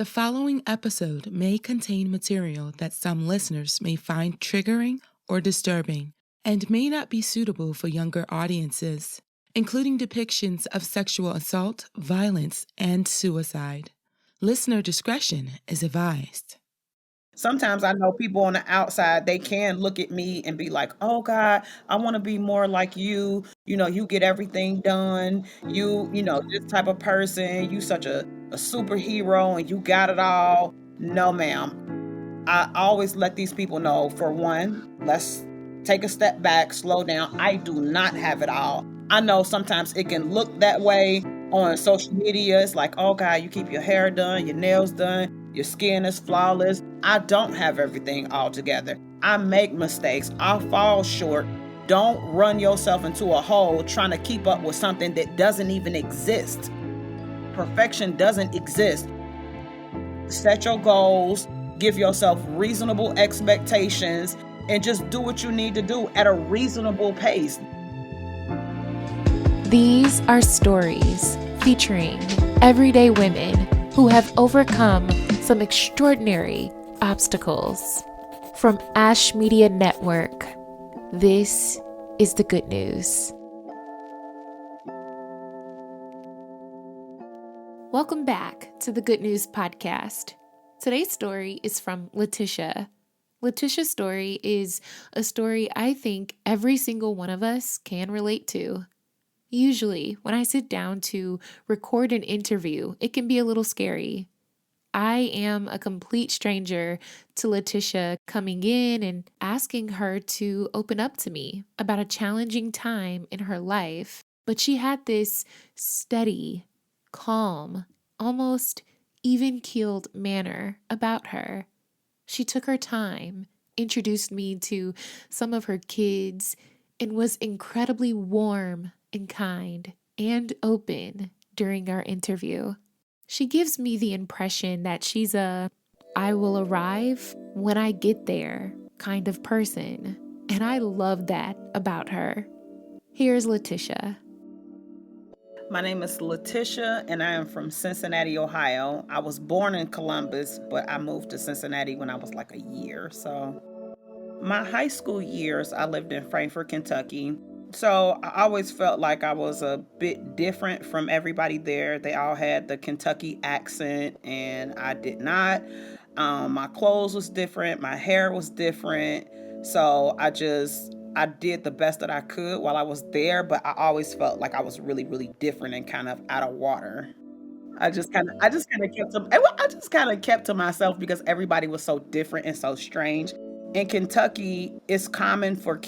The following episode may contain material that some listeners may find triggering or disturbing and may not be suitable for younger audiences, including depictions of sexual assault, violence, and suicide. Listener discretion is advised. Sometimes I know people on the outside, they can look at me and be like, oh God, I want to be more like you. You get everything done. This type of person, you such a superhero and you got it all. No, ma'am. I always let these people know, for one, let's take a step back, slow down. I do not have it all. I know sometimes it can look that way on social media. It's like, oh God, you keep your hair done, your nails done, your skin is flawless. I don't have everything all together. I make mistakes. I fall short. Don't run yourself into a hole trying to keep up with something that doesn't even exist. Perfection doesn't exist. Set your goals, give yourself reasonable expectations, and just do what you need to do at a reasonable pace. These are stories featuring everyday women who have overcome some extraordinary obstacles. From AshMedia Network, this is the good news. Welcome back to the Good News Podcast. Today's story is from Latisha. Latisha's story is a story I think every single one of us can relate to. Usually, when I sit down to record an interview, it can be a little scary. I am a complete stranger to Latisha coming in and asking her to open up to me about a challenging time in her life. But she had this steady, calm, almost even-keeled manner about her. She took her time, introduced me to some of her kids, and was incredibly warm and kind and open during our interview. She gives me the impression that she's a I will arrive when I get there kind of person, and I love that about her. Here's Latisha. My name is Latisha, and I am from Cincinnati, Ohio. I was born in Columbus, but I moved to Cincinnati when I was like a year. So, my high school years, I lived in Frankfort, Kentucky. So, I always felt like I was a bit different from everybody there. They all had the Kentucky accent, and I did not. My clothes was different, my hair was different. So, I did the best that I could while I was there, but I always felt like I was really, really different and kind of out of water. I just kind of kept to myself because everybody was so different and so strange. In Kentucky, it's common for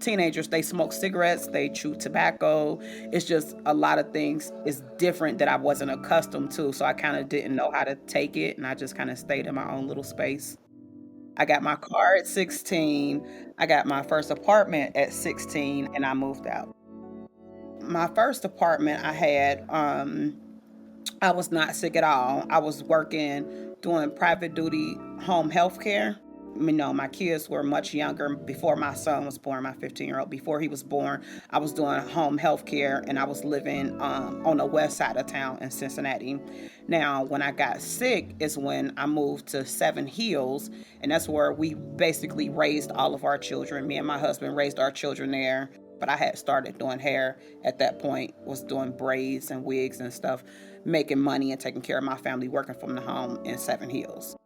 teenagers, they smoke cigarettes, they chew tobacco. It's just a lot of things is different that I wasn't accustomed to. So I kind of didn't know how to take it, and I just kind of stayed in my own little space. I got my car at 16. I got my first apartment at 16, and I moved out. My first apartment I had, I was not sick at all. I was working doing private duty home health care. My kids were much younger before my son was born, my 15-year-old. Before he was born, I was doing home health care, and I was living on the west side of town in Cincinnati. Now, when I got sick is when I moved to Seven Hills, and that's where we basically raised all of our children. Me and my husband raised our children there. But I had started doing hair at that point, was doing braids and wigs and stuff, making money and taking care of my family, working from the home in Seven Hills.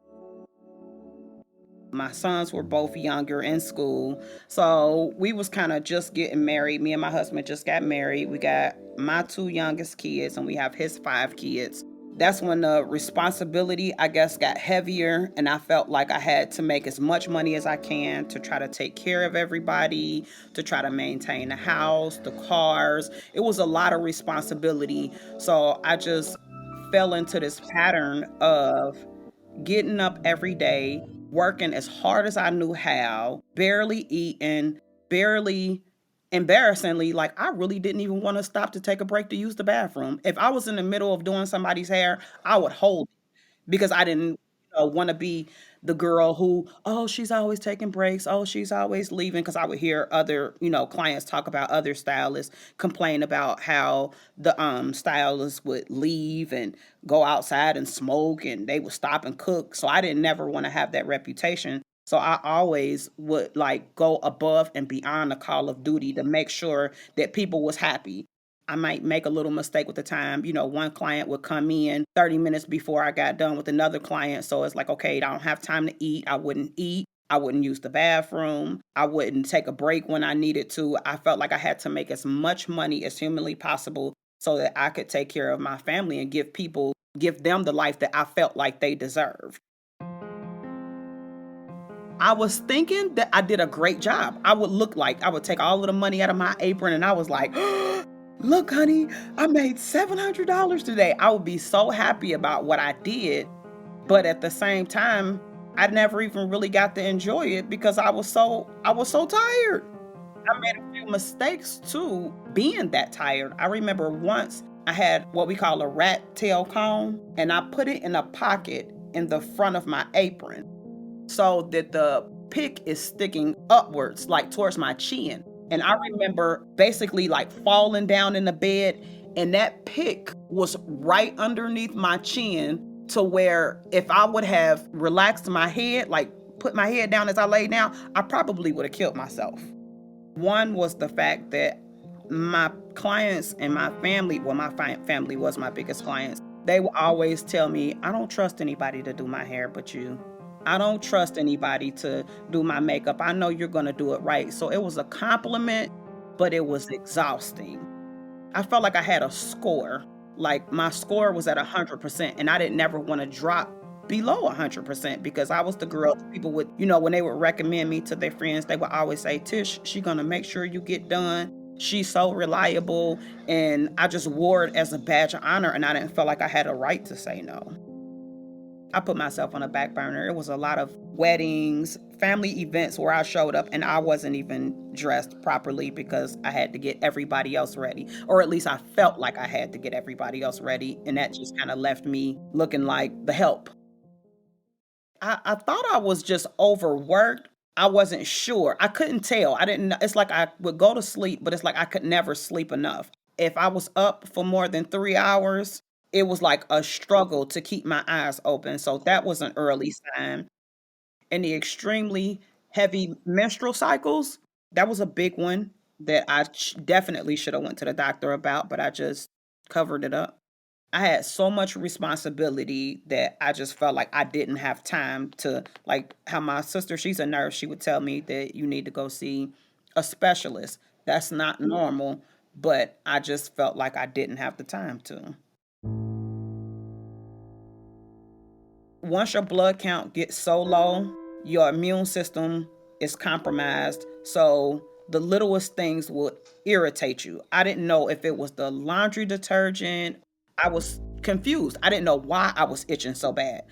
My sons were both younger in school, so we was kind of just getting married. Me and my husband just got married. We got my two youngest kids, and we have his 5 kids. That's when the responsibility, I guess, got heavier, and I felt like I had to make as much money as I can to try to take care of everybody, to try to maintain the house, the cars. It was a lot of responsibility. So I just fell into this pattern of getting up every day, working as hard as I knew how, barely eating, barely, embarrassingly, like I really didn't even want to stop to take a break to use the bathroom. If I was in the middle of doing somebody's hair, I would hold it because I didn't, want to be the girl who, oh, she's always taking breaks. Oh, she's always leaving. Because I would hear other, clients talk about other stylists complain about how the stylists would leave and go outside and smoke and they would stop and cook. So I didn't never want to have that reputation. So I always would like go above and beyond the call of duty to make sure that people was happy. I might make a little mistake with the time. One client would come in 30 minutes before I got done with another client. So it's like, okay, I don't have time to eat. I wouldn't eat. I wouldn't use the bathroom. I wouldn't take a break when I needed to. I felt like I had to make as much money as humanly possible so that I could take care of my family and give them the life that I felt like they deserved. I was thinking that I did a great job. I would take all of the money out of my apron and I was like, look, honey, I made $700 today. I would be so happy about what I did. But at the same time, I never even really got to enjoy it because I was so tired. I made a few mistakes too, being that tired. I remember once I had what we call a rat tail comb, and I put it in a pocket in the front of my apron so that the pick is sticking upwards, like towards my chin. And I remember basically like falling down in the bed, and that pick was right underneath my chin to where if I would have relaxed my head, like put my head down as I lay down, I probably would have killed myself. One was the fact that my clients and my family, well, my family was my biggest clients. They would always tell me, I don't trust anybody to do my hair but you. I don't trust anybody to do my makeup. I know you're going to do it right. So it was a compliment, but it was exhausting. I felt like I had a score. Like my score was at 100%, and I didn't never want to drop below 100% because I was the girl that people would, when they would recommend me to their friends, they would always say, Tish, she going to make sure you get done. She's so reliable. And I just wore it as a badge of honor, and I didn't feel like I had a right to say no. I put myself on a back burner. It was a lot of weddings, family events where I showed up and I wasn't even dressed properly because I had to get everybody else ready. Or at least I felt like I had to get everybody else ready. And that just kind of left me looking like the help. I thought I was just overworked. I wasn't sure. I couldn't tell. I didn't know. It's like I would go to sleep, but it's like I could never sleep enough. If I was up for more than 3 hours, it was like a struggle to keep my eyes open. So that was an early sign. And the extremely heavy menstrual cycles, that was a big one that I definitely should have went to the doctor about, but I just covered it up. I had so much responsibility that I just felt like I didn't have time to, like how my sister, she's a nurse, she would tell me that you need to go see a specialist. That's not normal, but I just felt like I didn't have the time to. Once your blood count gets so low, your immune system is compromised. So the littlest things will irritate you. I didn't know if it was the laundry detergent. I was confused. I didn't know why I was itching so bad.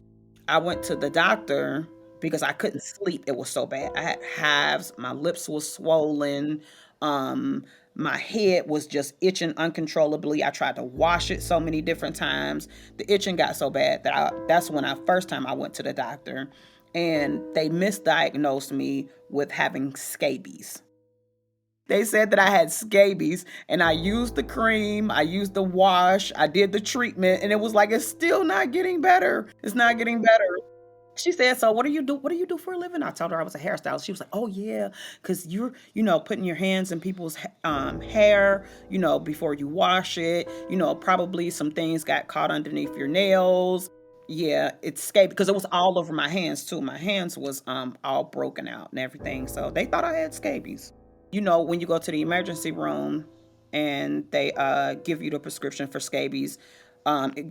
I went to the doctor because I couldn't sleep. It was so bad. I had hives. My lips were swollen. Um, my head was just itching uncontrollably. I tried to wash it so many different times. The itching got so bad that that's when first time I went to the doctor, and they misdiagnosed me with having scabies. They said that I had scabies, and I used the cream, I used the wash, I did the treatment, and it was like, it's still not getting better. It's not getting better. She said, so what do you do? What do you do for a living? I told her I was a hairstylist. She was like, oh yeah, because you're, putting your hands in people's hair, before you wash it, probably some things got caught underneath your nails. Yeah, it escaped because it was all over my hands too. My hands was all broken out and everything. So they thought I had scabies. When you go to the emergency room and they give you the prescription for scabies,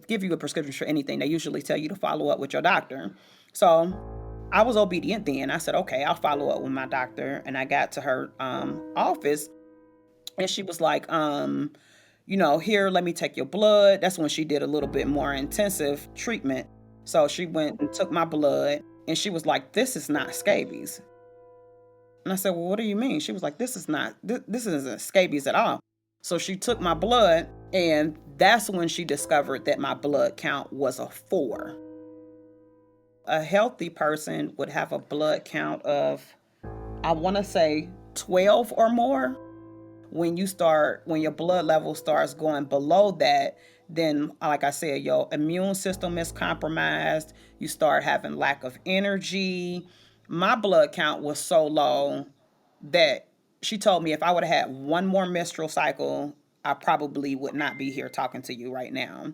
give you a prescription for anything, they usually tell you to follow up with your doctor. So I was obedient then. I said, okay, I'll follow up with my doctor. And I got to her office, and she was like, here, let me take your blood. That's when she did a little bit more intensive treatment. So she went and took my blood, and she was like, this is not scabies. And I said, well, what do you mean? She was like, this isn't scabies at all. So she took my blood, and that's when she discovered that my blood count was a 4. A healthy person would have a blood count of, I want to say, 12 or more. When your blood level starts going below that, then like I said, your immune system is compromised. You start having lack of energy. My blood count was so low that she told me if I would have had one more menstrual cycle, I probably would not be here talking to you right now.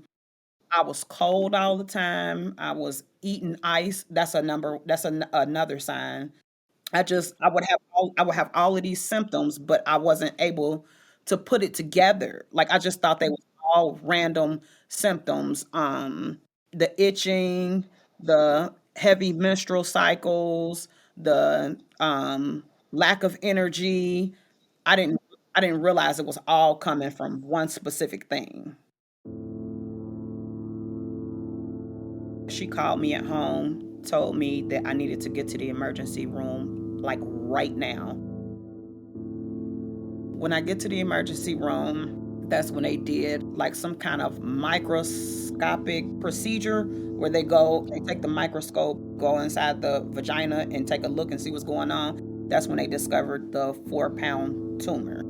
I was cold all the time. I was eating ice. Another sign. I would have all of these symptoms, but I wasn't able to put it together. Like I just thought they was all random symptoms. The itching, the heavy menstrual cycles, the lack of energy. I didn't I didn't realize it was all coming from one specific thing. She called me at home, told me that I needed to get to the emergency room like right now. When I get to the emergency room, that's when they did like some kind of microscopic procedure where they take the microscope, go inside the vagina and take a look and see what's going on. That's when they discovered the 4-pound tumor.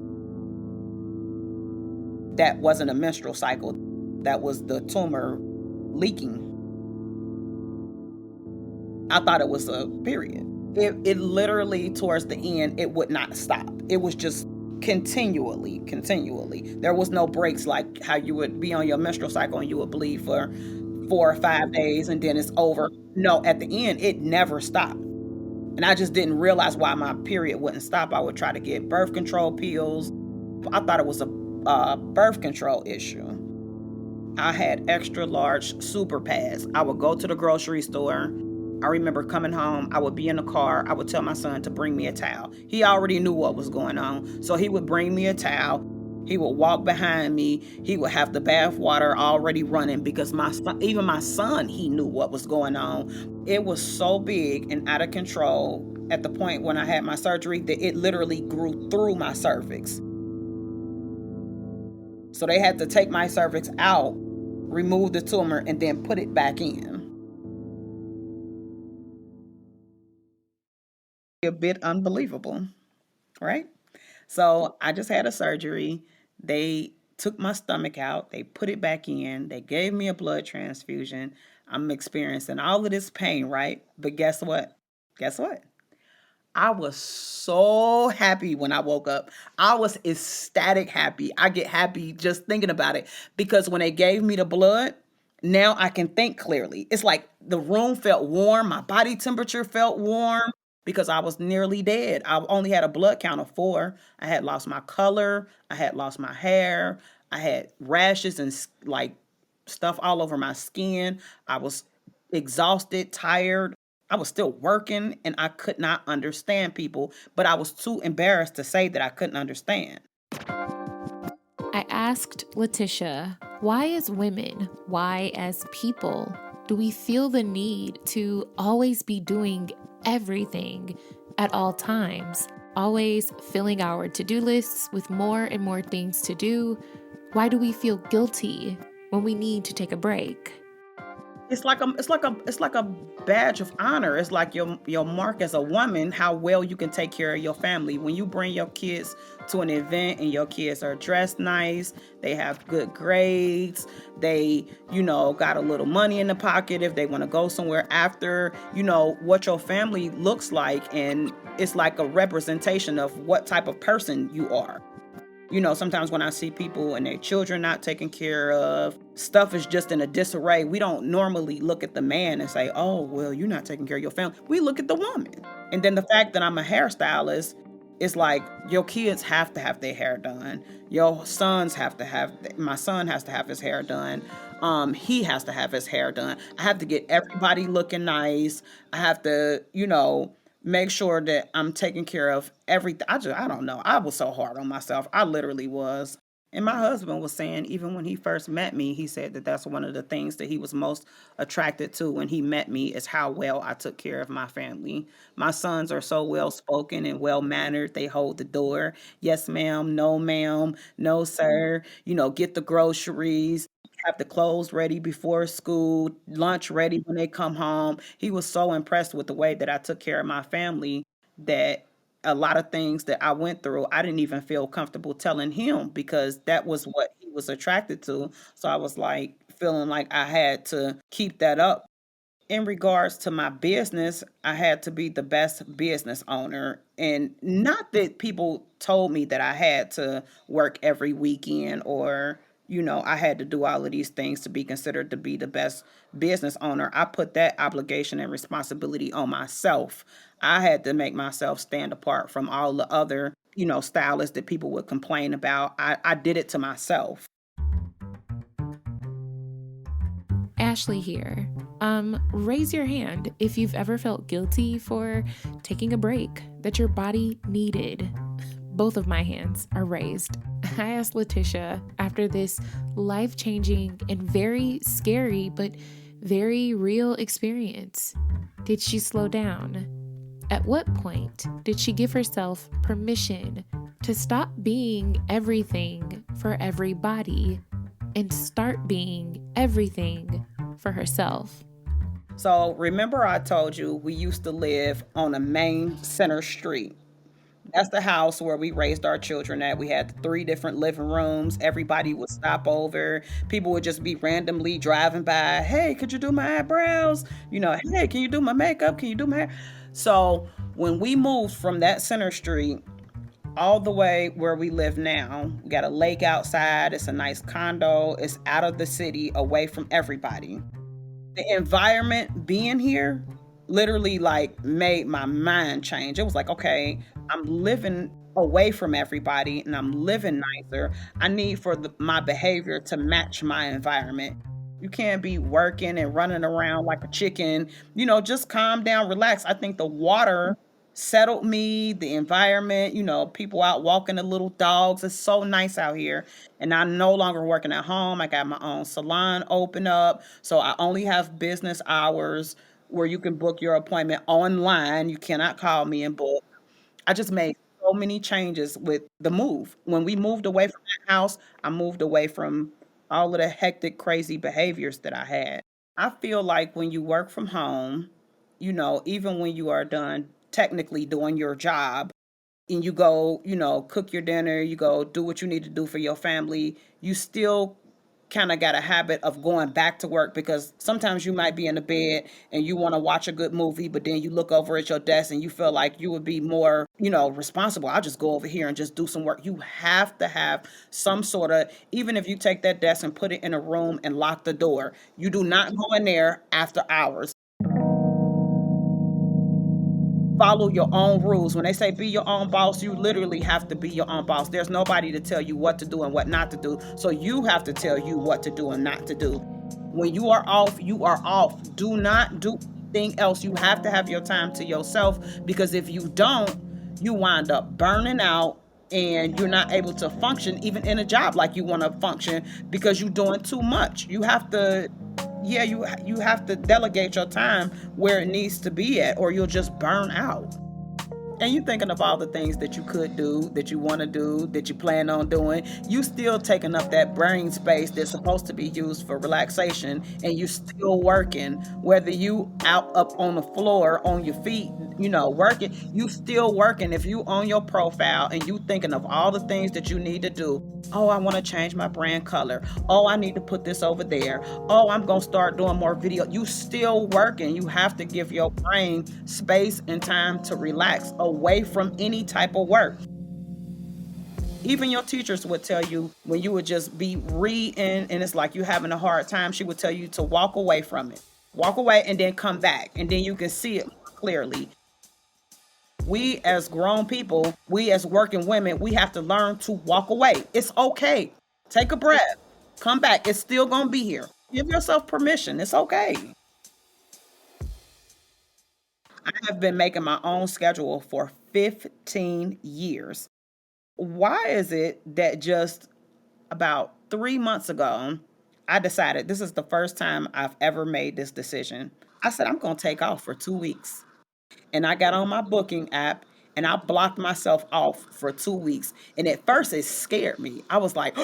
That wasn't a menstrual cycle, that was the tumor leaking. I thought it was a period. It literally, towards the end, it would not stop. It was just continually. There was no breaks like how you would be on your menstrual cycle and you would bleed for 4 or 5 days and then it's over. No, at the end, it never stopped. And I just didn't realize why my period wouldn't stop. I would try to get birth control pills. I thought it was a birth control issue. I had extra large super pads. I would go to the grocery store. I remember coming home, I would be in the car, I would tell my son to bring me a towel. He already knew what was going on, so he would bring me a towel. He would walk behind me. He would have the bath water already running because even my son, he knew what was going on. It was so big and out of control at the point when I had my surgery that it literally grew through my cervix. So they had to take my cervix out, remove the tumor, and then put it back in. A bit unbelievable, right? So I just had a surgery. They took my stomach out, they put it back in, they gave me a blood transfusion. I'm experiencing all of this pain, right? But guess what? Guess what? I was so happy when I woke up. I was ecstatic happy. I get happy just thinking about it because when they gave me the blood, now I can think clearly. It's like the room felt warm, my body temperature felt warm because I was nearly dead. I only had a blood count of 4. I had lost my color, I had lost my hair, I had rashes and like stuff all over my skin. I was exhausted, tired. I was still working and I could not understand people, but I was too embarrassed to say that I couldn't understand. I asked Latisha, why as women, why as people, do we feel the need to always be doing everything at all times? Always filling our to-do lists with more and more things to do? Why do we feel guilty when we need to take a break? It's like a badge of honor. It's like your mark as a woman, how well you can take care of your family. When you bring your kids to an event and your kids are dressed nice, they have good grades, they, got a little money in the pocket if they want to go somewhere after, what your family looks like, and it's like a representation of what type of person you are. Sometimes when I see people and their children not taken care of, stuff is just in a disarray. We don't normally look at the man and say, oh, well, you're not taking care of your family. We look at the woman. And then the fact that I'm a hairstylist is like, your kids have to have their hair done. My son has to have his hair done. He has to have his hair done. I have to get everybody looking nice. I have to, make sure that I'm taking care of everything. I don't know. I was so hard on myself. I literally was. And my husband was saying, even when he first met me, he said that that's one of the things that he was most attracted to when he met me is how well I took care of my family. My sons are so well spoken and well mannered. They hold the door. Yes, ma'am. No, ma'am. No, sir. Get the groceries. Have the clothes ready before school, lunch ready when they come home. He was so impressed with the way that I took care of my family that a lot of things that I went through, I didn't even feel comfortable telling him because that was what he was attracted to. So I was like feeling like I had to keep that up. In regards to my business, I had to be the best business owner. And not that people told me that I had to work every weekend or, I had to do all of these things to be considered to be the best business owner. I put that obligation and responsibility on myself. I had to make myself stand apart from all the other, stylists that people would complain about. I did it to myself. Ashley here. Raise your hand if you've ever felt guilty for taking a break that your body needed. Both of my hands are raised. I asked Latisha after this life changing and very scary but very real experience, did she slow down? At what point did she give herself permission to stop being everything for everybody and start being everything for herself? So remember I told you we used to live on a main center street. That's the house where we raised our children at. We had three different living rooms. Everybody would stop over. People would just be randomly driving by. Hey, could you do my eyebrows? Hey, can you do my makeup? Can you do my hair? So when we moved from that center street all the way where we live now, we got a lake outside. It's a nice condo. It's out of the city, away from everybody. The environment being here literally like made my mind change. It was like, okay, I'm living away from everybody and I'm living nicer. I need for my behavior to match my environment. You can't be working and running around like a chicken. Just calm down, relax. I think the water settled me, the environment, people out walking the little dogs. It's so nice out here. And I'm no longer working at home. I got my own salon open up. So I only have business hours where you can book your appointment online. You cannot call me and book. I just made so many changes with the move. When we moved away from that house, I moved away from all of the hectic, crazy behaviors that I had. I feel like when you work from home, even when you are done technically doing your job and you go, cook your dinner, you go do what you need to do for your family, you still kind of got a habit of going back to work because sometimes you might be in the bed and you want to watch a good movie, but then you look over at your desk and you feel like you would be more, responsible. I'll just go over here and just do some work. You have to have some sort of, even if you take that desk and put it in a room and lock the door, you do not go in there after hours. Follow your own rules. When they say be your own boss, you literally have to be your own boss. There's nobody to tell you what to do and what not to do. So you have to tell you what to do and not to do. When you are off, you are off. Do not do anything else. You have to have your time to yourself because if you don't, you wind up burning out and you're not able to function even in a job like you want to function because you're doing too much. You have to you have to delegate your time where it needs to be at or you'll just burn out. And you thinking of all the things that you could do, that you want to do, that you plan on doing, you still taking up that brain space that's supposed to be used for relaxation, and you still working. Whether you out up on the floor on your feet, working, you still working. If you on your profile and you thinking of all the things that you need to do, oh, I want to change my brand color. Oh, I need to put this over there. Oh, I'm going to start doing more video. You still working. You have to give your brain space and time to relax away from any type of work. Even your teachers would tell you when you would just be reading and it's like you having a hard time, she would tell you to walk away from it. Walk away and then come back and then you can see it clearly. We as grown people, we as working women, we have to learn to walk away. It's okay. Take a breath. Come back. It's still going to be here. Give yourself permission. It's okay. I have been making my own schedule for 15 years. Why is it that just about 3 months ago, I decided this is the first time I've ever made this decision? I said, I'm going to take off for 2 weeks. And I got on my booking app and I blocked myself off for 2 weeks. And at first it scared me. I was like,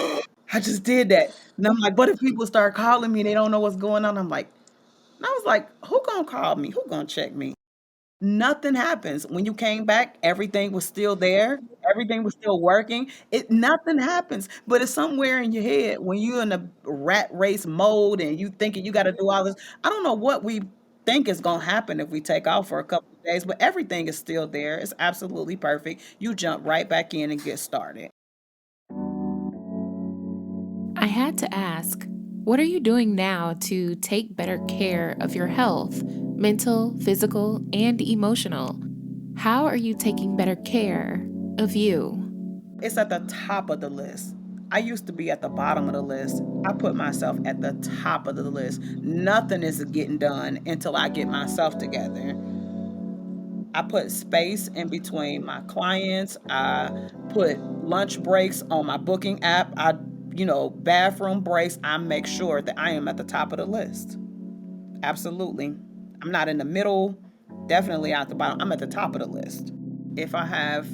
I just did that. And I'm like, what if people start calling me and they don't know what's going on? I'm like, and I was like, who gonna call me? Who gonna check me? Nothing happens. When you came back, everything was still there. Everything was still working. It Nothing happens. But it's somewhere in your head when you're in a rat race mode and you thinking you got to do all this. I don't know what we think is gonna happen if we take off for a couple of days, but everything is still there. It's absolutely perfect. You jump right back in and get started. I had to ask, what are you doing now to take better care of your health, mental, physical, and emotional? How are you taking better care of you? It's at the top of the list. I used to be at the bottom of the list. I put myself at the top of the list. Nothing is getting done until I get myself together. I put space in between my clients. I put lunch breaks on my booking app. Bathroom breaks. I make sure that I am at the top of the list. Absolutely. I'm not in the middle, definitely at the bottom. I'm at the top of the list. If I have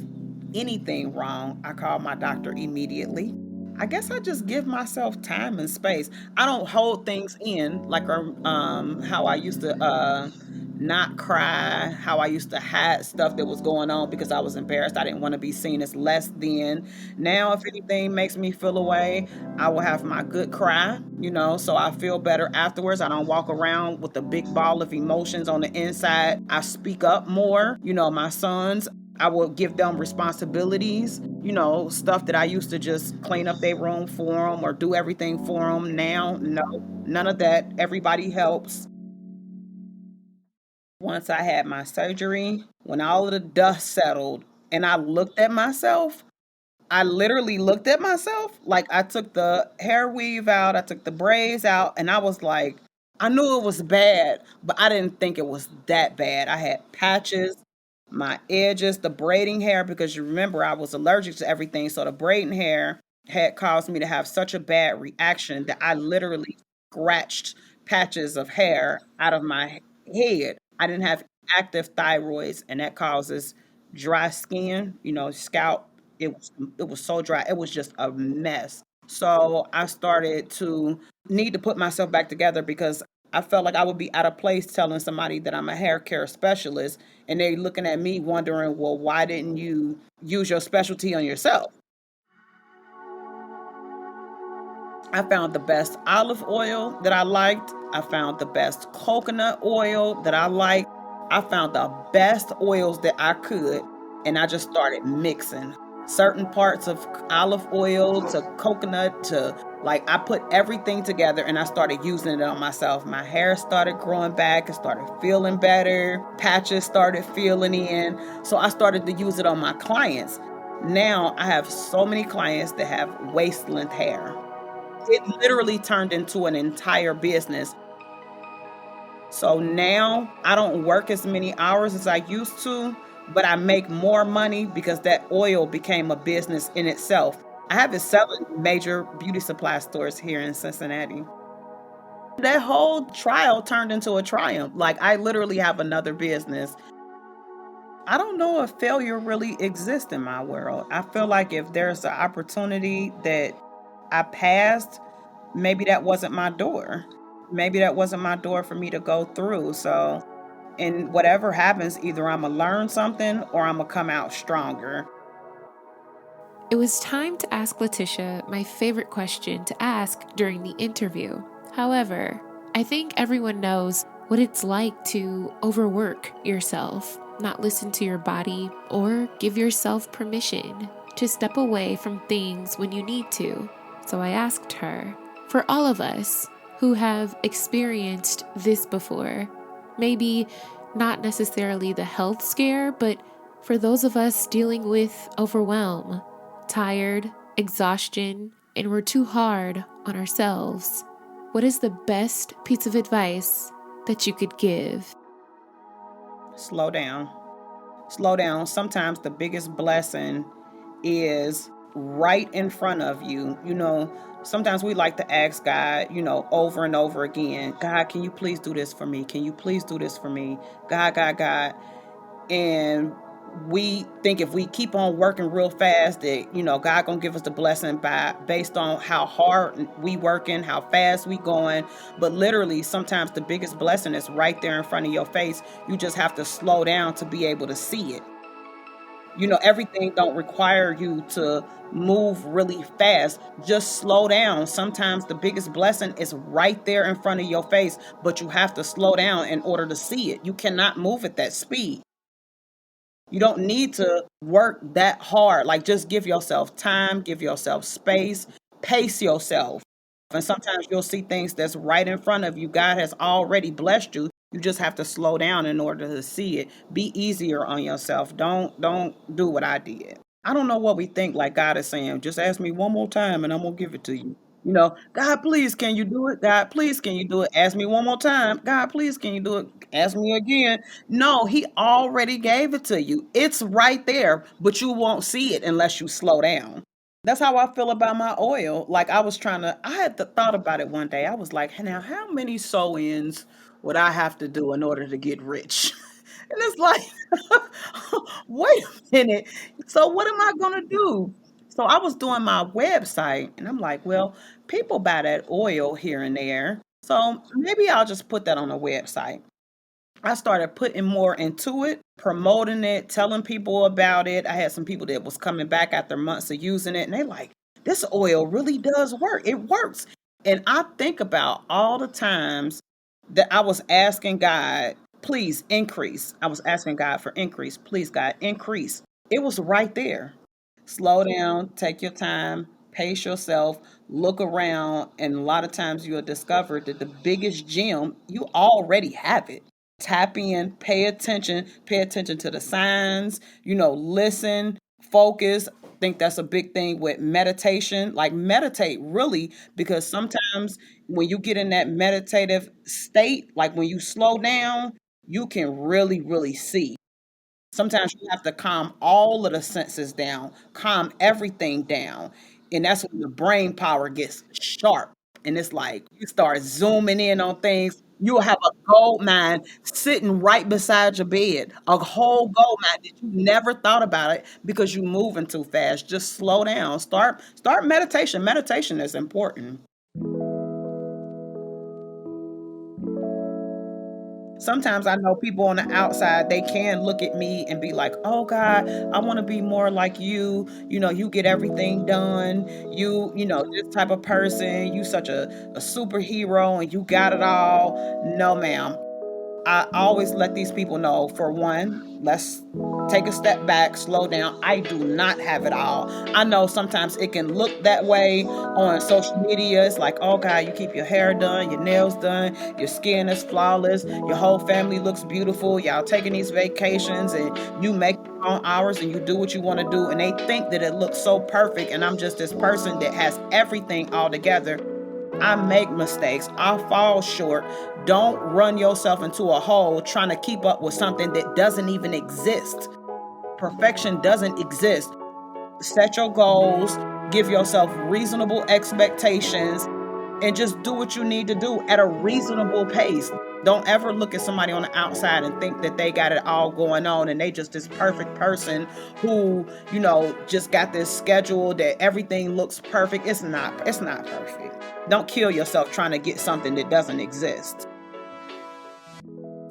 anything wrong, I call my doctor immediately. I guess I just give myself time and space. I don't hold things in like how I used to not cry, how I used to hide stuff that was going on because I was embarrassed. I didn't want to be seen as less than. Now, if anything makes me feel away, I will have my good cry, so I feel better afterwards. I don't walk around with a big ball of emotions on the inside. I speak up more. My sons, I will give them responsibilities, stuff that I used to just clean up their room for them or do everything for them. Now, no, none of that. Everybody helps. Once I had my surgery, when all of the dust settled and I looked at myself, I literally looked at myself. Like I took the hair weave out, I took the braids out, and I was like, I knew it was bad, but I didn't think it was that bad. I had patches, my edges, the braiding hair, because you remember I was allergic to everything. So the braiding hair had caused me to have such a bad reaction that I literally scratched patches of hair out of my head. I didn't have active thyroids, and that causes dry skin, scalp. It was so dry. It was just a mess. So I started to need to put myself back together because I felt like I would be out of place telling somebody that I'm a hair care specialist and they looking at me wondering, well, why didn't you use your specialty on yourself? I found the best olive oil that I liked. I found the best coconut oil that I liked. I found the best oils that I could, and I just started mixing certain parts of olive oil to coconut to like I put everything together and I started using it on myself. My hair started growing back, it started feeling better, patches started feeling in. So I started to use it on my clients. Now I have so many clients that have waist length hair. It literally turned into an entire business. So now I don't work as many hours as I used to, but I make more money because that oil became a business in itself. I have it selling in major beauty supply stores here in Cincinnati. That whole trial turned into a triumph. Like I literally have another business. I don't know if failure really exists in my world. I feel like if there's an opportunity that I passed, maybe that wasn't my door. Maybe that wasn't my door for me to go through. So, and whatever happens, either I'm going to learn something or I'm going to come out stronger. It was time to ask Latisha my favorite question to ask during the interview. However, I think everyone knows what it's like to overwork yourself, not listen to your body, or give yourself permission to step away from things when you need to. So I asked her, for all of us who have experienced this before, maybe not necessarily the health scare, but for those of us dealing with overwhelm, tired, exhaustion, and we're too hard on ourselves, what is the best piece of advice that you could give? Slow down. Slow down. Sometimes the biggest blessing is right in front of you. Sometimes we like to ask God, over and over again, God, can you please do this for me? Can you please do this for me? God, God, God. And we think if we keep on working real fast that, God gonna give us the blessing based on how hard we working, how fast we going. But literally, sometimes the biggest blessing is right there in front of your face. You just have to slow down to be able to see it. Everything don't require you to move really fast. Just slow down. Sometimes the biggest blessing is right there in front of your face, but you have to slow down in order to see it. You cannot move at that speed. You don't need to work that hard. Like, just give yourself time, give yourself space, pace yourself. And sometimes you'll see things that's right in front of you. God has already blessed you. You just have to slow down in order to see it. Be easier on yourself. Don't do what I did. I don't know what we think like God is saying. Just ask me one more time and I'm gonna give it to you. God, please, can you do it? God, please, can you do it? Ask me one more time. God, please, can you do it? Ask me again. No, he already gave it to you. It's right there, but you won't see it unless you slow down. That's how I feel about my oil. Like, I had thought about it one day. I was like, "Hey, now, how many sew-ins would I have to do in order to get rich?" And it's like, wait a minute. So what am I going to do? So I was doing my website and I'm like, well, people buy that oil here and there. So maybe I'll just put that on a website. I started putting more into it, promoting it, telling people about it. I had some people that was coming back after months of using it, and they like, this oil really does work. It works. And I think about all the times that I was asking God, please increase. I was asking God for increase. Please, God, increase. It was right there. Slow down, take your time, pace yourself, look around, and a lot of times you'll discover that the biggest gem, you already have it. Tap in, pay attention to the signs, listen, focus. I think that's a big thing with meditation. Like, meditate really, because sometimes when you get in that meditative state, like when you slow down, you can really, really see. Sometimes you have to calm all of the senses down, calm everything down. And that's when the brain power gets sharp. And it's like you start zooming in on things. You'll have a gold mine sitting right beside your bed, a whole gold mine that you never thought about it because you're moving too fast. Just slow down. Start meditation. Meditation is important. Sometimes I know people on the outside, they can look at me and be like, oh God, I want to be more like you. You get everything done. This type of person, you such a superhero and you got it all. No, ma'am. I always let these people know, for one, let's take a step back, slow down. I do not have it all. I know sometimes it can look that way on social media. It's like, oh God, you keep your hair done, your nails done, your skin is flawless, your whole family looks beautiful. Y'all taking these vacations and you make your own hours and you do what you want to do. And they think that it looks so perfect. And I'm just this person that has everything all together. I make mistakes. I fall short. Don't run yourself into a hole trying to keep up with something that doesn't even exist. Perfection doesn't exist. Set your goals, give yourself reasonable expectations, and just do what you need to do at a reasonable pace. Don't ever look at somebody on the outside and think that they got it all going on and they just this perfect person who, just got this schedule that everything looks perfect. It's not perfect. Don't kill yourself trying to get something that doesn't exist.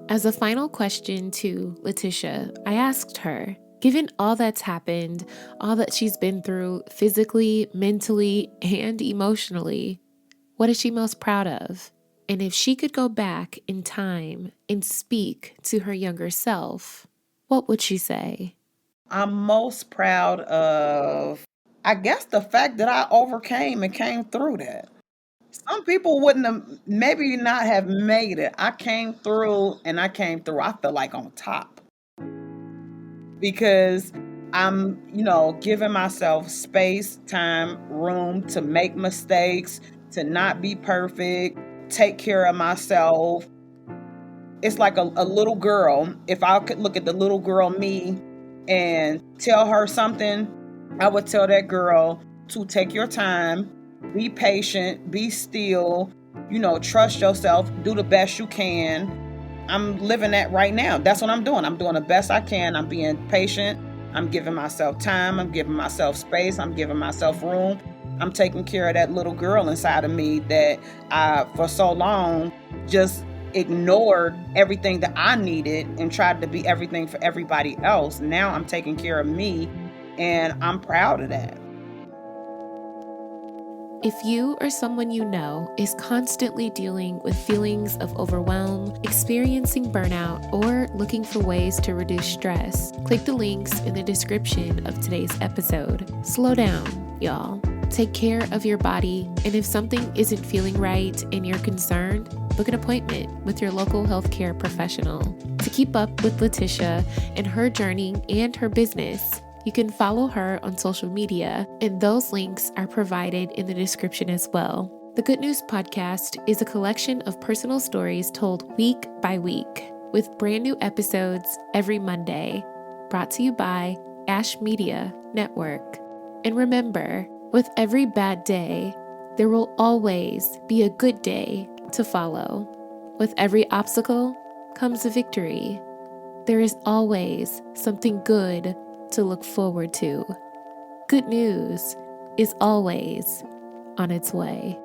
As a final question to Latisha, I asked her, given all that's happened, all that she's been through physically, mentally, and emotionally, what is she most proud of? And if she could go back in time and speak to her younger self, what would she say? I'm most proud of, I guess, the fact that I overcame and came through that. Some people wouldn't have, maybe not have made it. I came through and I came through, I feel like, on top because I'm, giving myself space, time, room to make mistakes, to not be perfect, take care of myself. It's like a little girl. If I could look at the little girl me and tell her something, I would tell that girl to take your time, be patient, be still, trust yourself, do the best you can. I'm living that right now. That's what I'm doing. I'm doing the best I can. I'm being patient. I'm giving myself time. I'm giving myself space. I'm giving myself room. I'm taking care of that little girl inside of me that I, for so long, just ignored everything that I needed and tried to be everything for everybody else. Now I'm taking care of me, and I'm proud of that. If you or someone you know is constantly dealing with feelings of overwhelm, experiencing burnout, or looking for ways to reduce stress, click the links in the description of today's episode. Slow down, y'all. Take care of your body, and if something isn't feeling right and you're concerned, book an appointment with your local healthcare professional. To keep up with Latisha and her journey and her business, you can follow her on social media, and those links are provided in the description as well. The Good News Podcast is a collection of personal stories told week by week, with brand new episodes every Monday, brought to you by AshMedia Network. And remember, with every bad day, there will always be a good day to follow. With every obstacle comes a victory. There is always something good to look forward to. Good news is always on its way.